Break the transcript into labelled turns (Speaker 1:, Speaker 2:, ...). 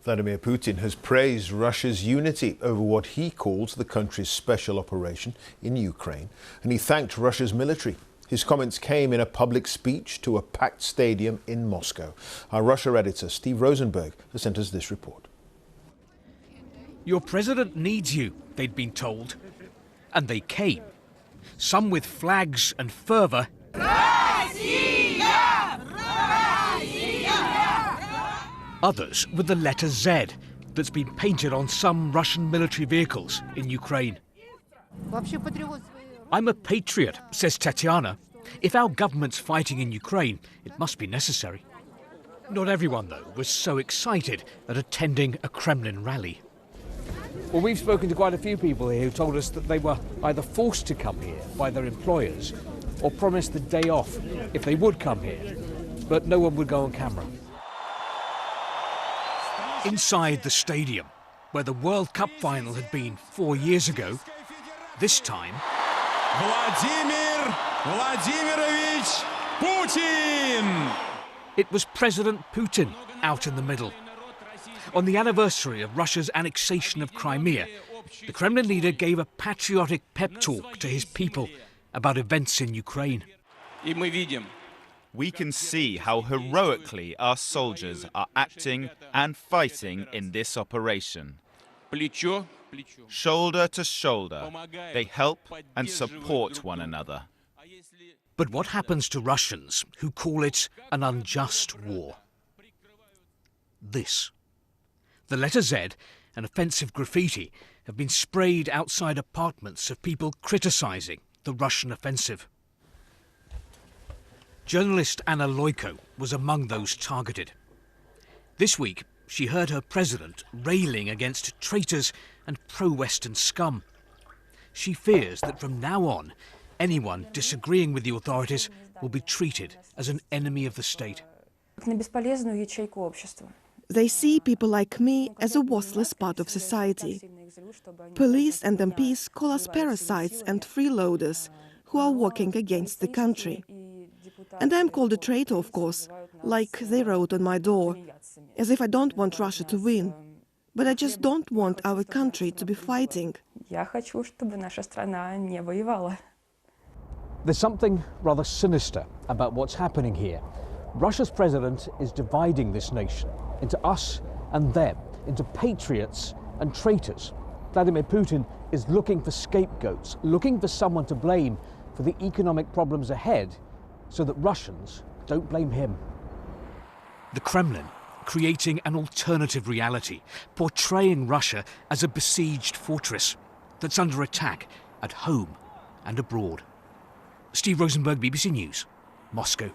Speaker 1: Vladimir Putin has praised Russia's unity over what he calls the country's special operation in Ukraine, and he thanked Russia's military. His comments came in a public speech to a packed stadium in Moscow. Our Russia editor, Steve Rosenberg, has sent us this report.
Speaker 2: Your president needs you, they'd been told. And they came. Some with flags and fervour. Others with the letter Z that's been painted on some Russian military vehicles in Ukraine. I'm a patriot, says Tatiana. If our government's fighting in Ukraine, it must be necessary. Not everyone, though, was so excited at attending a Kremlin rally.
Speaker 3: Well, we've spoken to quite a few people here who told us that they were either forced to come here by their employers or promised the day off if they would come here, but no one would go on camera.
Speaker 2: Inside the stadium, where the World Cup final had been 4 years ago, this time
Speaker 4: Vladimir Vladimirovich Putin!
Speaker 2: It was President Putin out in the middle. On the anniversary of Russia's annexation of Crimea, the Kremlin leader gave a patriotic pep talk to his people about events in Ukraine.
Speaker 5: We can see how heroically our soldiers are acting and fighting in this operation. Shoulder to shoulder, they help and support one another.
Speaker 2: But what happens to Russians who call it an unjust war? This. The letter Z and offensive graffiti have been sprayed outside apartments of people criticising the Russian offensive. Journalist Anna Loiko was among those targeted. This week, she heard her president railing against traitors and pro-Western scum. She fears that from now on, anyone disagreeing with the authorities will be treated as an enemy of the state.
Speaker 6: They see people like me as a worthless part of society. Police and MPs call us parasites and freeloaders who are working against the country. And I'm called a traitor, of course, like they wrote on my door, as if I don't want Russia to win. But I just don't want our country to be fighting.
Speaker 3: There's something rather sinister about what's happening here. Russia's president is dividing this nation into us and them, into patriots and traitors. Vladimir Putin is looking for scapegoats, looking for someone to blame for the economic problems ahead, so that Russians don't blame him.
Speaker 2: The Kremlin creating an alternative reality, portraying Russia as a besieged fortress that's under attack at home and abroad. Steve Rosenberg, BBC News, Moscow.